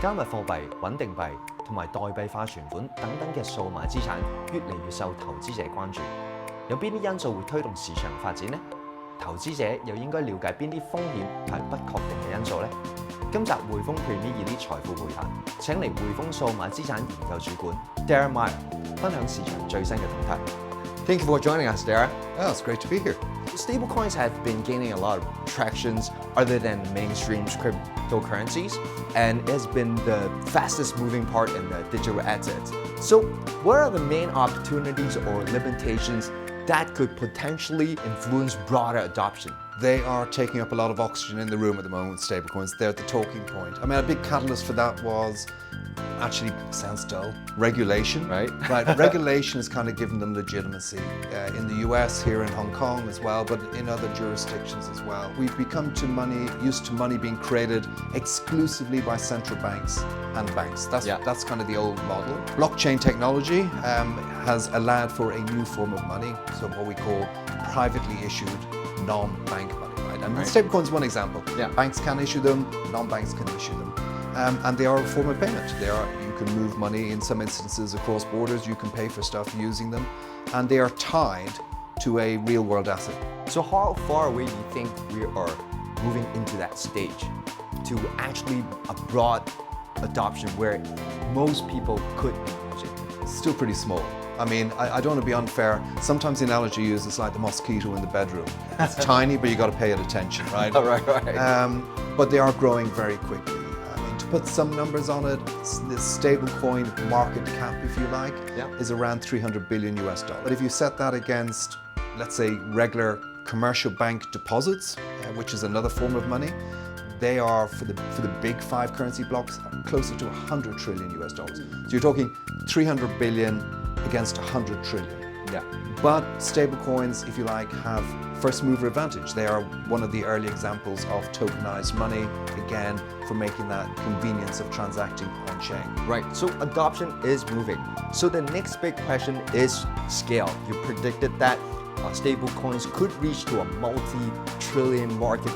加密貨幣、穩定幣同埋代幣化存款等等嘅數碼資產越嚟越受投資者關注。有邊啲因素會推動市場發展呢？投資者又應該了解邊啲風險同不確定嘅因素呢？今集滙豐 Premier Elite 財富滙談請嚟滙豐數碼資產研究主管 Daragh Maher 分享市場最新嘅動態。Thank you for joining us, Daragh. Oh, it's great to be here. Stablecoins have been gaining a lot of tractions other than mainstream cryptocurrencies, and it has been the fastest moving part in the digital assets. So, what are the main opportunities or limitations that could potentially influence broader adoption? They are taking up a lot of oxygen in the room at the moment with stablecoins. They're the talking point. I mean, a big catalyst for that was, actually, sounds dull, regulation. Right. Regulation has kind of given them legitimacy in the US, here in Hong Kong as well, but in other jurisdictions as well. We've become used to money being created exclusively by central banks and banks. That's kind of the old model. Blockchain technology has allowed for a new form of money, so what we call privately issued non-bank money, right? And stablecoins is one example. Banks can issue them, non-banks can issue them. And they are a form of payment. You can move money in some instances across borders, you can pay for stuff using them, and they are tied to a real world asset. So how far away do you think we are moving into that stage to actually a broad adoption where most people could use it? Still pretty small. I mean, I don't want to be unfair. Sometimes the analogy used is like the mosquito in the bedroom. It's tiny, but you got to pay it attention, right? Right. But they are growing very quickly. I mean, to put some numbers on it, the stablecoin market cap, if you like, is around $300 billion US. But if you set that against, let's say, regular commercial bank deposits, which is another form of money, they are, for the big five currency blocks, closer to $100 trillion US. So you're talking 300 billion against 100 trillion. But stablecoins, if you like, have first mover advantage. They are one of the early examples of tokenized money, again, for making that convenience of transacting on chain. Right, so adoption is moving. So the next big question is scale. You predicted that stablecoins could reach to a multi-trillion market,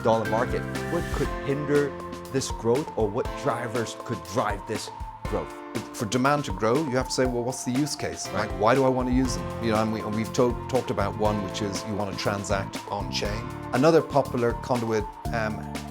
dollar market. What could hinder this growth, or what drivers could drive this growth? For demand to grow, you have to say, well, what's the use case? Like, why do I want to use them? You know, and we've talked about one, which is you want to transact on chain. Another popular conduit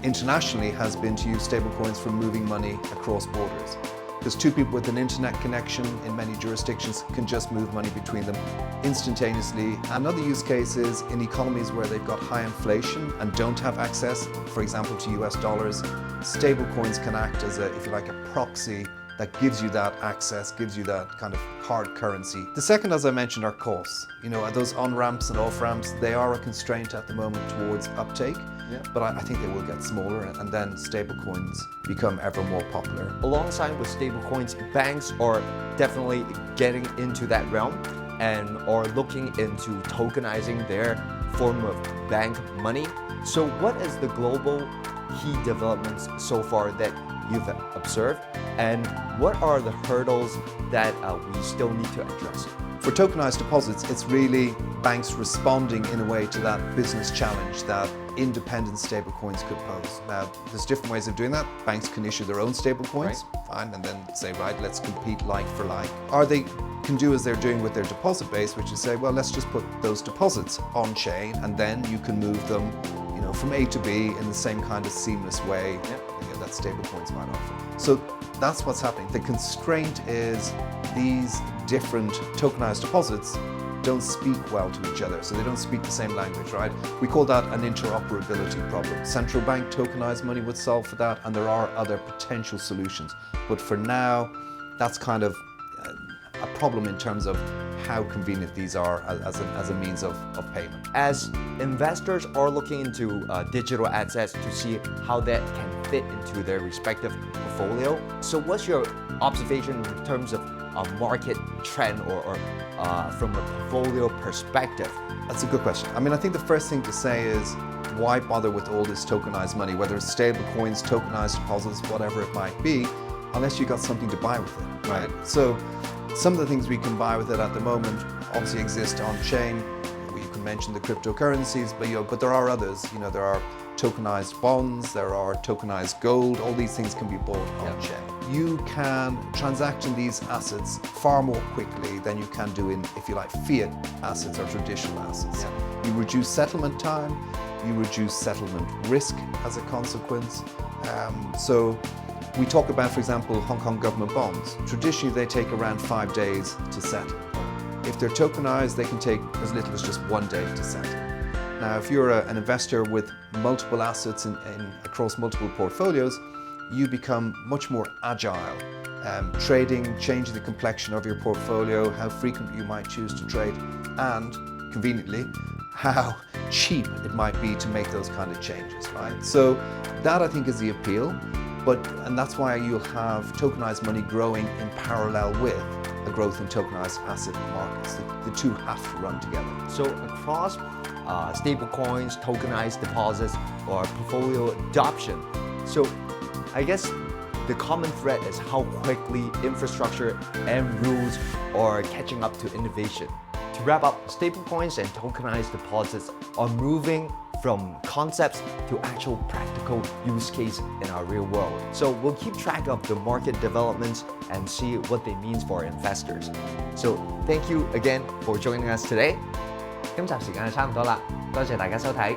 internationally has been to use stablecoins for moving money across borders. Because two people with an internet connection in many jurisdictions can just move money between them instantaneously. Another use case is in economies where they've got high inflation and don't have access, for example, to US dollars, stablecoins can act as a, if you like, a proxy that gives you that access, gives you that kind of hard currency. The second, as I mentioned, are costs. You know, those on-ramps and off-ramps, they are a constraint at the moment towards uptake, but I think they will get smaller, and then stablecoins become ever more popular. Alongside with stablecoins, banks are definitely getting into that realm and are looking into tokenizing their form of bank money. So what is the global key developments so far that you've observed, and what are the hurdles that we still need to address? For tokenized deposits, it's really banks responding in a way to that business challenge that independent stablecoins could pose. Now, there's different ways of doing that. Banks can issue their own stablecoins, fine, and then say, right, let's compete like for like. Or they can do as they're doing with their deposit base, which is say, well, let's just put those deposits on chain, and then you can move them, you know, from A to B in the same kind of seamless way that stablecoins might offer. So that's what's happening. The constraint is these different tokenized deposits don't speak well to each other, so they don't speak the same language, right? We call that an interoperability problem. Central bank tokenized money would solve for that, and there are other potential solutions. But for now, that's kind of a problem in terms of how convenient these are as a means of payment. As investors are looking into digital assets to see how that can fit into their respective portfolio, so what's your observation in terms of a market trend or from a portfolio perspective? That's a good question. I mean, I think the first thing to say is, why bother with all this tokenized money, whether it's stable coins, tokenized deposits, whatever it might be, unless you got something to buy with it, right? So some of the things we can buy with it at the moment obviously exist on chain. You can mention the cryptocurrencies, but there are others. You know, there are tokenized bonds, there are tokenized gold, all these things can be bought on-chain. You can transact in these assets far more quickly than you can do in, if you like, fiat assets or traditional assets. You reduce settlement time, you reduce settlement risk as a consequence. So we talk about, for example, Hong Kong government bonds. Traditionally, they take around 5 days to settle. If they're tokenized, they can take as little as just 1 day to settle. Now, if you're an investor with multiple assets across multiple portfolios, you become much more agile, trading, changing the complexion of your portfolio, how frequently you might choose to trade, and conveniently, how cheap it might be to make those kind of changes, right? So that, I think, is the appeal, and that's why you'll have tokenized money growing in parallel with the growth in tokenized asset markets. The two have to run together. So across stablecoins, tokenized deposits, or portfolio adoption, so I guess the common thread is how quickly infrastructure and rules are catching up to innovation. To wrap up, stablecoins and tokenized deposits are moving from concepts to actual practical use case in our real world. So we'll keep track of the market developments and see what they mean for investors. So thank you again for joining us today. 今集時間就差唔多啦，多謝大家收睇。